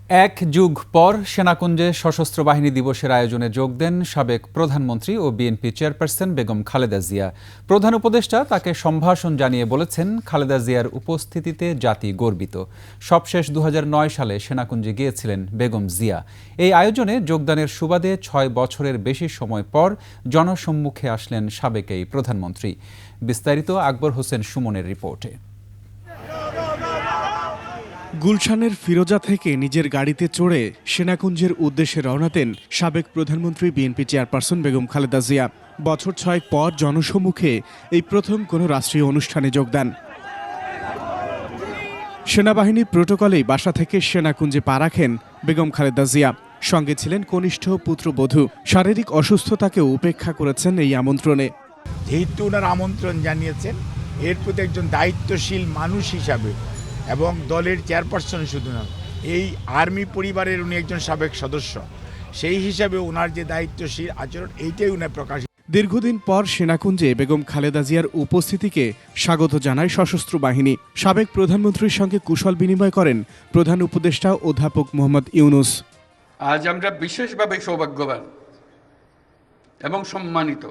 এক যুগ পর সেনাকুঞ্জে সশস্ত্র বাহিনী দিবসের আয়োজনে যোগ দেন সাবেক প্রধানমন্ত্রী ও বিএনপি চেয়ারপারসন বেগম খালেদা জিয়া। প্রধান উপদেষ্টা তাকে সম্ভাষণ জানিয়ে বলেছেন, খালেদা জিয়ার উপস্থিতিতে জাতি গর্বিত। সবশেষ 2009 সালে সেনাকুঞ্জে গিয়েছিলেন বেগম জিয়া। এই আয়োজনে যোগদানের সুবাদে 6 বছরের বেশি সময় পর জনসম্মুখে আসলেন সাবেক এই প্রধানমন্ত্রী। বিস্তারিত আকবর হোসেন সুমনের রিপোর্টে। গুলশানের ফিরোজা থেকে নিজের গাড়িতে চড়ে সেনাকুঞ্জের উদ্দেশ্যে রওনা দেন সাবেক প্রধানমন্ত্রী বিএনপি চেয়ারপারসন বেগম খালেদা জিয়া। বছর 6 পর জনসম্মুখে এই প্রথম কোনো রাষ্ট্রীয় অনুষ্ঠানে যোগদান। সেনাবাহিনী প্রোটোকলেই বাসা থেকে সেনাকুঞ্জে পা রাখেন বেগম খালেদা জিয়া। সঙ্গে ছিলেন কনিষ্ঠ পুত্রবধূ। শারীরিক অসুস্থতাকে উপেক্ষা করেছেন এই আমন্ত্রণে। যেহেতু ওনার আমন্ত্রণ জানিয়েছেন, এর প্রতি একজন দায়িত্বশীল মানুষ হিসাবে এবং দলের চেয়ারপারসন শুধু না, এই আর্মি পরিবারের উনি একজন সাবেক সদস্য, সেই হিসাবে ওনার যে দায়িত্বশীল আচরণ, এইটাই উনি প্রকাশ। দীর্ঘদিন পর সেনাকুঞ্জে বেগম খালেদা জিয়ার উপস্থিতিকে স্বাগত জানায় সশস্ত্র বাহিনী। সাবেক প্রধানমন্ত্রীর সঙ্গে কুশল বিনিময় করেন প্রধান উপদেষ্টা অধ্যাপক মোহাম্মদ ইউনুস। আজ আমরা বিশেষভাবে সৌভাগ্যবান এবং সম্মানিত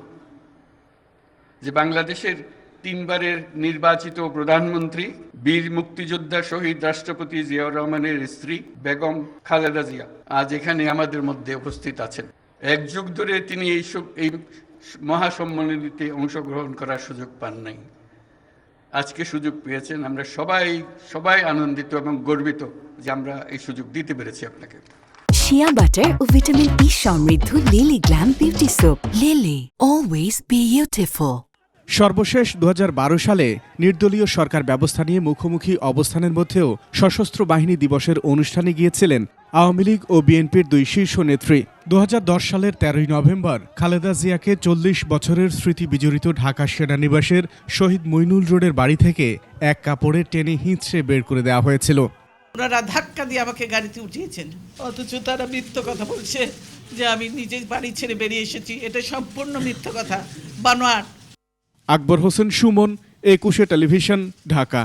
যে বাংলাদেশের 3 বারের নির্বাচিত প্রধানমন্ত্রী, বীর মুক্তিযোদ্ধা শহীদ রাষ্ট্রপতি জিয়াউর রহমানের স্ত্রী বেগম খালেদা জিয়া আজ এখানে আমাদের মধ্যে উপস্থিত আছেন। এক যুগ ধরে তিনি এই মহাসম্মেলনীতে অংশগ্রহণ করার সুযোগ পান নাই, আজকে সুযোগ পেয়েছেন। আমরা সবাই আনন্দিত এবং গর্বিত যে আমরা এই সুযোগ দিতে পেরেছি আপনাকে। শিয়া বাটার ও ভিটামিন ই সমৃদ্ধ lily glam beauty soap. Lily, always beautiful. সর্বশেষ 2012 সালে নির্দলীয় সরকার ব্যবস্থা নিয়ে মুখোমুখি অবস্থানের মধ্যেও সশস্ত্র বাহিনী দিবসের অনুষ্ঠানে গিয়েছিলেন আওয়ামী লীগ ও বিএনপির 2 শীর্ষ নেত্রী। 2010 সালের 13ই নভেম্বর খালেদা জিয়াকে 40 বছরের স্মৃতি বিজড়িত ঢাকা সেনানিবাসের শহীদ মইনুল রোডের বাড়ি থেকে এক কাপড়ে টেনে হিঁচড়ে বের করে দেওয়া হয়েছিল। ওনারা ধাক্কা দিয়ে আমাকে গাড়িতে উঠিয়েছেন, অথচ তারা মিথ্যা কথা বলছে যে আমি নিজে বাড়ি ছেড়ে বেরিয়ে এসেছি। এটা সম্পূর্ণ মিথ্যা কথা, বানোয়াট। আকবর হোসেন সুমন, 21 টেলিভিশন, ঢাকা।